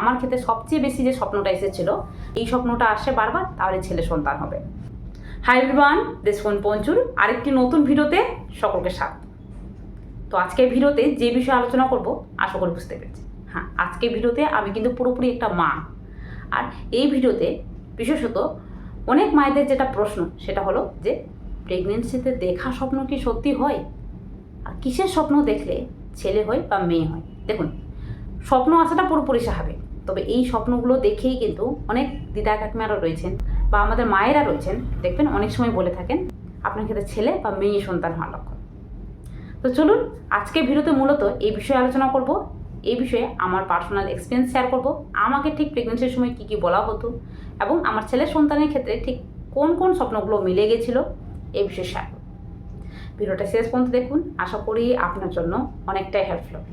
আমার ক্ষেত্রে সবচেয়ে বেশি যে স্বপ্নটা এসেছিল, এই স্বপ্নটা আসে বারবার, তাহলে ছেলে সন্তান হবে। হাই এভরিওয়ান, দিস ওয়ান পঞ্চুর আরেকটি নতুন ভিডিওতে সকলকে স্বাগত। তো আজকের ভিডিওতে যে বিষয়ে আলোচনা করব আশা করি বুঝতে পেরেছি। হ্যাঁ, আজকের ভিডিওতে আমি কিন্তু পুরোপুরি একটা মা, আর এই ভিডিওতে বিশেষত অনেক মায়েদের যেটা প্রশ্ন সেটা হলো যে প্রেগনেন্সিতে দেখা স্বপ্ন কি সত্যি হয়, আর কিসের স্বপ্ন দেখলে ছেলে হয় বা মেয়ে হয়। দেখুন, স্বপ্ন আসাটা পুরোপুরি স্বাভাবিক, তবে এই স্বপ্নগুলো দেখেই কিন্তু অনেক দিদা কাকিমারা রয়েছেন বা আমাদের মায়েরা রয়েছেন, দেখবেন অনেক সময় বলে থাকেন আপনার ক্ষেত্রে ছেলে বা মেয়ে সন্তান হওয়ার লক্ষণ। তো চলুন আজকে ভিডিওতে মূলত এই বিষয়ে আলোচনা করব। এই বিষয়ে আমার পার্সোনাল এক্সপিরিয়েন্স শেয়ার করব, আমাকে ঠিক প্রেগনেন্সির সময় কী কী বলা হতো এবং আমার ছেলের সন্তানের ক্ষেত্রে ঠিক কোন কোন স্বপ্নগুলো মিলে গেছিলো এই বিষয়ে শেয়ার করব। ভিডিওটা শেষ পর্যন্ত দেখুন, আশা করি আপনার জন্য অনেকটাই হেল্পফুল হবে।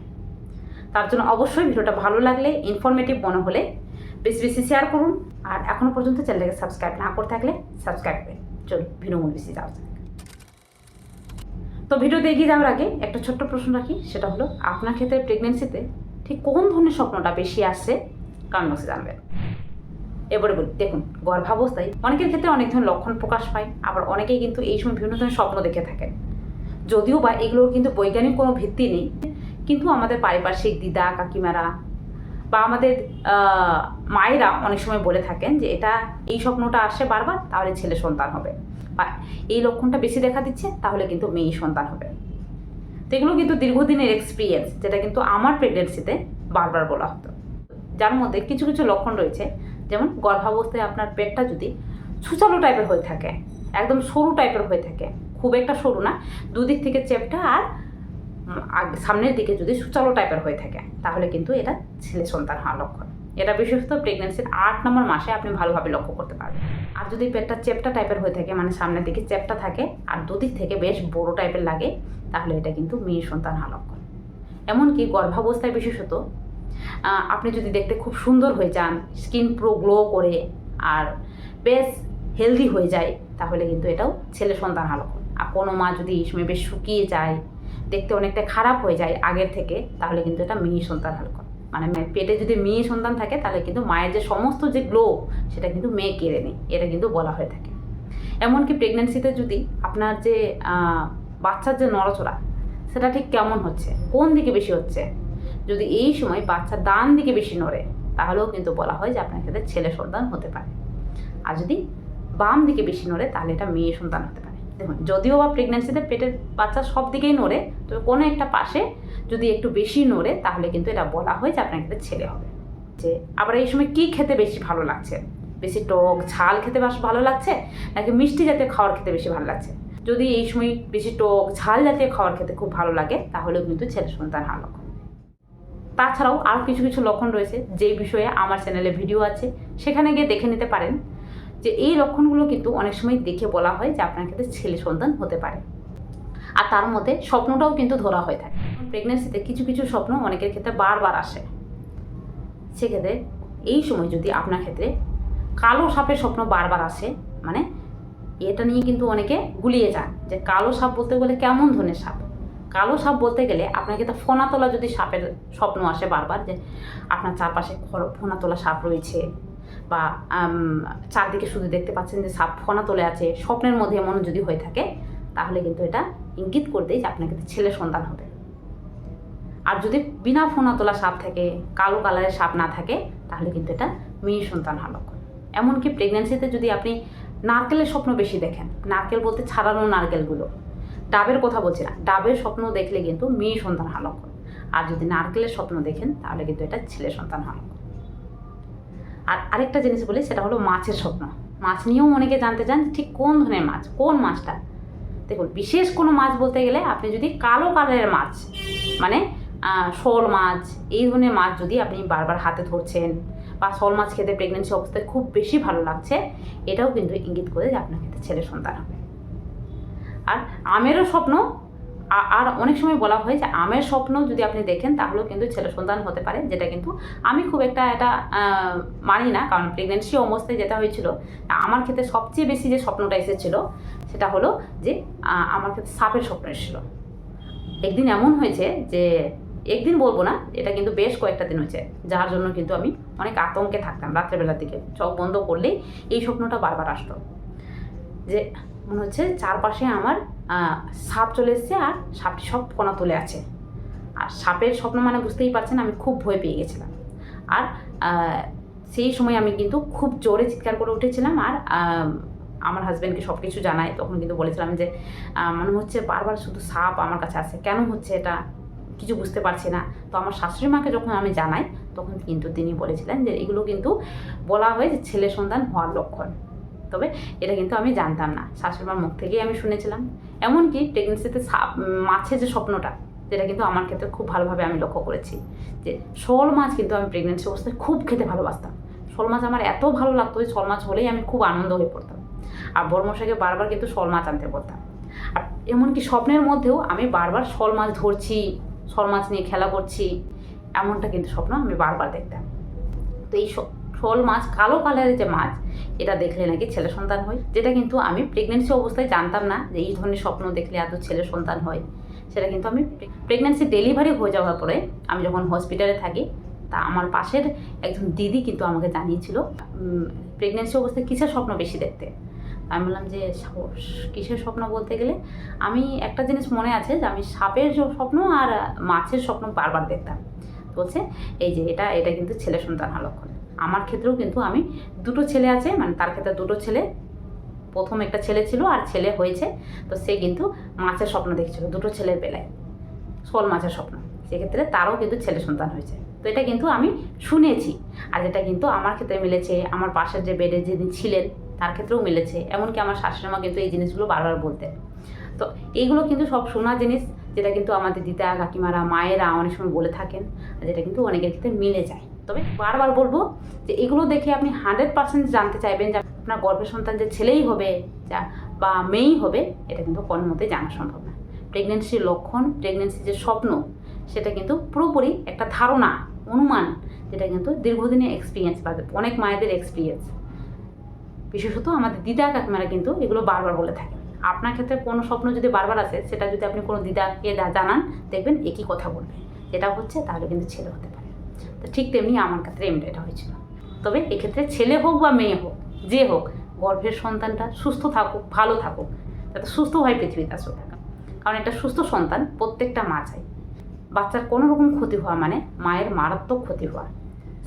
তার জন্য অবশ্যই ভিডিওটা ভালো লাগলে, ইনফরমেটিভ মনে হলে বেশি বেশি শেয়ার করুন, আর এখনও পর্যন্ত চ্যানেলটাকে সাবস্ক্রাইব না করে থাকলে সাবস্ক্রাইব করুন। চলুন ভিডিও মূল বেশি যাওয়া যাক। তো ভিডিওতে এগিয়ে যাওয়ার আগে একটা ছোট্ট প্রশ্ন রাখি, সেটা হলো আপনার ক্ষেত্রে প্রেগনেন্সিতে ঠিক কোন ধরনের স্বপ্নটা বেশি আসছে কমেন্ট বক্সে জানাবেন। এবারে বলি, দেখুন গর্ভাবস্থায় অনেকের ক্ষেত্রে অনেক ধরনের লক্ষণ প্রকাশ পায়, আবার অনেকেই কিন্তু এই সময় বিভিন্ন ধরনের স্বপ্ন দেখে থাকেন। যদিও বা এগুলোর কিন্তু বৈজ্ঞানিক কোনো ভিত্তি নেই, কিন্তু আমাদের পারিপার্শ্বিক দিদা কাকিমারা বা আমাদের মায়েরা অনেক সময় বলে থাকেন যে এই স্বপ্নটা আসে বারবার, তাহলে ছেলে সন্তান হবে, বা এই লক্ষণটা বেশি দেখা দিচ্ছে তাহলে কিন্তু মেয়ে সন্তান হবে। তো এগুলো কিন্তু দীর্ঘদিনের এক্সপিরিয়েন্স, যেটা কিন্তু আমার প্রেগনেন্সিতে বারবার বলা হতো, যার মধ্যে কিছু কিছু লক্ষণ রয়েছে। যেমন গর্ভাবস্থায় আপনার পেটটা যদি ছুচালো টাইপের হয়ে থাকে, একদম সরু টাইপের হয়ে থাকে, খুব একটা সরু না, দুদিক থেকে চেপটা আর সামনের দিকে যদি সুচালো টাইপের হয়ে থাকে, তাহলে কিন্তু এটা ছেলে সন্তান হওয়ার লক্ষণ। এটা বিশেষত প্রেগনেন্সির 8 নম্বর মাসে আপনি ভালোভাবে লক্ষ্য করতে পারবেন। আর যদি পেটটা চেপটা টাইপের হয়ে থাকে, মানে সামনের দিকে চেপটা থাকে আর দুদিক থেকে বেশ বড় টাইপের লাগে, তাহলে এটা কিন্তু মেয়ে সন্তান হওয়ার লক্ষণ। এমনকি গর্ভাবস্থায় বিশেষত আপনি যদি দেখতে খুব সুন্দর হয়ে যান, স্কিন পুরো গ্লো করে আর বেশ হেলদি হয়ে যায়, তাহলে কিন্তু এটাও ছেলে সন্তান হওয়ার লক্ষণ। আর কোনো মা যদি এই সময় বেশ শুকিয়ে যায়, দেখতে অনেকটা খারাপ হয়ে যায় আগের থেকে, তাহলে কিন্তু এটা মেয়ে সন্তান হওয়ার লক্ষণ। মানে পেটে যদি মেয়ে সন্তান থাকে, তাহলে কিন্তু মায়ের যে সমস্ত যে গ্লো সেটা কিন্তু মেয়ে কেড়ে নেয়, এটা কিন্তু বলা হয়ে থাকে। এমনকি প্রেগনেন্সিতে যদি আপনার যে বাচ্চার যে নড়াচড়া সেটা ঠিক কেমন হচ্ছে, কোন দিকে বেশি হচ্ছে, যদি এই সময় বাচ্চা ডান দিকে বেশি নড়ে, তাহলেও কিন্তু বলা হয় যে আপনার ক্ষেত্রে ছেলে সন্তান হতে পারে। আর যদি বাম দিকে বেশি নড়ে, তাহলে এটা মেয়ে সন্তান হতে পারে। দেখুন, যদিও বা প্রেগনেন্সিতে পেটের বাচ্চা সব দিকেই নড়ে, তবে কোনো একটা পাশে যদি একটু বেশি নড়ে, তাহলে কিন্তু এটা বলা হয় যে আপনার ক্ষেত্রে ছেলে হবে। যে আবার এই সময় কী খেতে বেশি ভালো লাগছে, বেশি টক ঝাল খেতে বেশ ভালো লাগছে, নাকি মিষ্টি জাতীয় খাবার খেতে বেশি ভালো লাগছে? যদি এই সময় বেশি টক ঝাল জাতীয় খাবার খেতে খুব ভালো লাগে, তাহলেও কিন্তু ছেলে সন্তান হওয়ার লক্ষণ। তাছাড়াও আরও কিছু কিছু লক্ষণ রয়েছে, যেই বিষয়ে আমার চ্যানেলে ভিডিও আছে, সেখানে গিয়ে দেখে নিতে পারেন। যে এই লক্ষণগুলো কিন্তু অনেক সময় দেখে বলা হয় যে আপনার ক্ষেত্রে ছেলে সন্তান হতে পারে, আর তার মধ্যে স্বপ্নটাও কিন্তু ধরা হয়ে থাকে। প্রেগনেন্সিতে কিছু কিছু স্বপ্ন অনেকের ক্ষেত্রে বারবার আসে। সেক্ষেত্রে এই সময় যদি আপনার ক্ষেত্রে কালো সাপের স্বপ্ন বারবার আসে, মানে এটা নিয়ে কিন্তু অনেকে গুলিয়ে যান যে কালো সাপ বলতে গেলে কেমন ধরনের সাপ। কালো সাপ বলতে গেলে আপনার ক্ষেত্রে ফোনা তোলা যদি সাপের স্বপ্ন আসে বারবার, যে আপনার চারপাশে ফোনা তোলা সাপ রয়েছে, বা চারদিকে শুধু দেখতে পাচ্ছেন যে সাপ ফোনা তোলে আছে, স্বপ্নের মধ্যে এমন যদি হয়ে থাকে, তাহলে কিন্তু এটা ইঙ্গিত করে দেয় যে আপনার ক্ষেত্রে ছেলে সন্তান হবে। আর যদি বিনা ফোনা তোলা সাপ থাকে, কালো কালারের সাপ না থাকে, তাহলে কিন্তু এটা মেয়ে সন্তান হওয়ার লক্ষণ। এমনকি প্রেগনেন্সিতে যদি আপনি নারকেলের স্বপ্ন বেশি দেখেন, নারকেল বলতে ছাড়ানো নারকেলগুলো, ডাবের কথা বলছি না, ডাবের স্বপ্ন দেখলে কিন্তু মেয়ে সন্তান হওয়ার লক্ষণ। আর যদি নারকেলের স্বপ্ন দেখেন, তাহলে কিন্তু এটা ছেলে সন্তান হওয়ার লক্ষণ। আর আরেকটা জিনিস বলি, সেটা হলো মাছের স্বপ্ন। মাছ নিয়েও অনেকে জানতে চান ঠিক কোন ধরনের মাছ, কোন মাছটা। দেখুন, বিশেষ কোনো মাছ বলতে গেলে আপনি যদি কালো কালারের মাছ, মানে শোল মাছ, এই ধরনের মাছ যদি আপনি বারবার হাতে ধরছেন, বা শোল মাছ খেতে প্রেগনেন্সি অবস্থায় খুব বেশি ভালো লাগছে, এটাও কিন্তু ইঙ্গিত করে যে আপনার ক্ষেত্রে ছেলে সন্তান হবে। আর আমেরও স্বপ্ন, আর অনেক সময় বলা হয় যে আমের স্বপ্ন যদি আপনি দেখেন, তাহলেও কিন্তু ছেলে সন্তান হতে পারে, যেটা কিন্তু আমি খুব একটা এটা মানি না, কারণ প্রেগনেন্সি অবস্থায় যেটা হয়েছিল, আমার ক্ষেত্রে সবচেয়ে বেশি যে স্বপ্নটা এসেছিলো সেটা হলো যে আমার ক্ষেত্রে সাপের স্বপ্ন এসেছিলো। একদিন এমন হয়েছে যে একদিন বলবো না, এটা কিন্তু বেশ কয়েকটা দিন হয়েছে, যার জন্য কিন্তু আমি অনেক আতঙ্কে থাকতাম। রাত্রেবেলার দিকে চোখ বন্ধ করলেই এই স্বপ্নটা বারবার আসতো, যে মনে হচ্ছে চারপাশে আমার সাপ চলে এসছে আর সাপটি সব কণা তুলে আছে। আর সাপের স্বপ্ন মানে বুঝতেই পারছেন, আমি খুব ভয় পেয়ে গেছিলাম। আর সেই সময় আমি কিন্তু খুব জোরে চিৎকার করে উঠেছিলাম। আর আমার হাজব্যান্ডকে সব কিছু জানাই, তখন কিন্তু বলেছিলাম যে মনে হচ্ছে বারবার শুধু সাপ আমার কাছে আসে, কেন হচ্ছে এটা কিছু বুঝতে পারছি না। তো আমার শাশুড়ি মাকে যখন আমি জানাই, তখন কিন্তু তিনি বলেছিলেন যে এগুলো কিন্তু বলা হয় যে ছেলে সন্তান হওয়ার লক্ষণ। তবে এটা কিন্তু আমি জানতাম না, শাশুড়ি মার মুখ থেকেই আমি শুনেছিলাম। এমনকি প্রেগনেন্সিতে মাছের যে স্বপ্নটা, যেটা কিন্তু আমার ক্ষেত্রে খুব ভালোভাবে আমি লক্ষ্য করেছি, যে শোল মাছ কিন্তু আমি প্রেগনেন্সি অবস্থায় খুব খেতে ভালোবাসতাম। শোল মাছ আমার এত ভালো লাগতো যে শোল মাছ হলেই আমি খুব আনন্দ হয়ে পড়তাম। আর বড়মশাইকে বারবার কিন্তু শোল মাছ আনতে বলতাম। আর এমনকি স্বপ্নের মধ্যেও আমি বারবার শোল মাছ ধরছি, শোল মাছ নিয়ে খেলা করছি, এমনটা কিন্তু স্বপ্ন আমি বারবার দেখতাম। তো এই শোল মাছ, কালো কালারের যে মাছ, এটা দেখলে নাকি ছেলে সন্তান হয়, যেটা কিন্তু আমি প্রেগনেন্সি অবস্থায় জানতাম না যে এই ধরনের স্বপ্ন দেখলে এত ছেলে সন্তান হয়। সেটা কিন্তু আমি প্রেগনেন্সি ডেলিভারি হয়ে যাওয়ার পরে আমি যখন হসপিটালে থাকি, তা আমার পাশের একজন দিদি কিন্তু আমাকে জানিয়েছিল প্রেগনেন্সি অবস্থায় কিসের স্বপ্ন বেশি দেখতে। আমি বললাম যে কিসের স্বপ্ন বলতে গেলে আমি একটা জিনিস মনে আছে যে আমি সাপের স্বপ্ন আর মাছের স্বপ্ন বারবার দেখতাম। বলছে এই যে এটা কিন্তু ছেলে সন্তান হওয়ার লক্ষণ। আমার ক্ষেত্রেও কিন্তু আমি দুটো ছেলে আছে, মানে তার ক্ষেত্রে দুটো ছেলে, প্রথম একটা ছেলে ছিল আর ছেলে হয়েছে, তো সে কিন্তু মাছের স্বপ্ন দেখছিল দুটো ছেলের বেলায়, শোল মাছের স্বপ্ন। সেক্ষেত্রে তারও কিন্তু ছেলে সন্তান হয়েছে। তো এটা কিন্তু আমি শুনেছি, আর যেটা কিন্তু আমার ক্ষেত্রে মিলেছে, আমার পাশের যে বেডে যিনি ছিলেন তার ক্ষেত্রেও মিলেছে। এমনকি আমার শাশুড়ি মা কিন্তু এই জিনিসগুলো বারবার বলতেন। তো এইগুলো কিন্তু সব শোনা জিনিস, যেটা কিন্তু আমাদের দিদা কাকিমারা মায়েরা অনেক সময় বলে থাকেন, আর যেটা কিন্তু অনেকের ক্ষেত্রে মিলে যায়। তবে বারবার বলবো যে এগুলো দেখে আপনি 100% জানতে চাইবেন যে আপনার গর্ভের সন্তান যে ছেলেই হবে বা মেয়েই হবে, এটা কিন্তু কোনো মতেই জানা সম্ভব না। প্রেগনেন্সির লক্ষণ, প্রেগনেন্সির যে স্বপ্ন, সেটা কিন্তু পুরোপুরি একটা ধারণা, অনুমান, যেটা কিন্তু দীর্ঘদিনের এক্সপিরিয়েন্স বা অনেক মায়েদের এক্সপিরিয়েন্স। বিশেষত আমাদের দিদা কাকিমারা কিন্তু এগুলো বারবার বলে থাকেন। আপনার ক্ষেত্রে কোনো স্বপ্ন যদি বারবার আসে, সেটা যদি আপনি কোনো দিদাকে জানান, দেখবেন একই কথা বলবে, যেটা হচ্ছে তাহলে কিন্তু ছেলে হতে পারে। তো ঠিক তেমনি আমার ক্ষেত্রে এটা হয়েছিল। তবে এক্ষেত্রে ছেলে হোক বা মেয়ে হোক, যে হোক, গর্ভের সন্তানটা সুস্থ থাকুক, ভালো থাকুক, যাতে সুস্থভাবে পৃথিবীতে আসুক। কারণ একটা সুস্থ সন্তান প্রত্যেকটা মা চাই। বাচ্চার কোনো রকম ক্ষতি হওয়া মানে মায়ের মারাত্মক ক্ষতি হওয়া।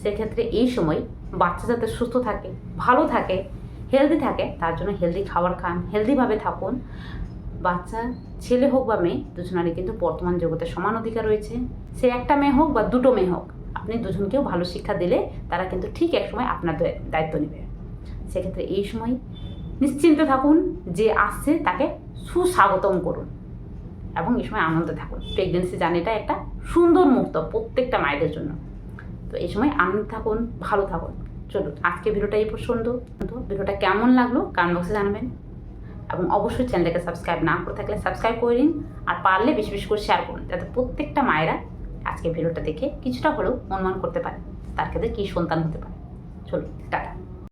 সেক্ষেত্রে এই সময় বাচ্চা যাতে সুস্থ থাকে, ভালো থাকে, হেলদি থাকে, তার জন্য হেলদি খাবার খান, হেলদিভাবে থাকুন। বাচ্চা ছেলে হোক বা মেয়ে, দুজনারই কিন্তু বর্তমান জগতে সমান অধিকার রয়েছে। সে একটা মেয়ে হোক বা দুটো মেয়ে হোক, আপনি দুজনকেও ভালো শিক্ষা দিলে তারা কিন্তু ঠিক এক সময় আপনার দায়িত্ব নেবে। সেক্ষেত্রে এই সময় নিশ্চিন্তে থাকুন, যে আসছে তাকে সুস্বাগতম করুন এবং এই সময় আনন্দে থাকুন। প্রেগনেন্সি জার্নিটা একটা সুন্দর মুহূর্ত প্রত্যেকটা মায়েদের জন্য। তো এই সময় আনন্দে থাকুন, ভালো থাকুন। চলুন, আজকে ভিডিওটা এই পর্যন্ত। ভিডিওটা কেমন লাগলো কমেন্ট বক্সে জানাবেন, এবং অবশ্যই চ্যানেলটাকে সাবস্ক্রাইব না করে থাকলে সাবস্ক্রাইব করে দিন। আর পারলে বেশি বেশি করে শেয়ার করুন, যাতে প্রত্যেকটা মায়েরা আজকে ভিডিওটা দেখে কিছুটা হলেও অনুমান করতে পারে তার ক্ষেত্রে কী সন্তান হতে পারে। চলুন, টাটা।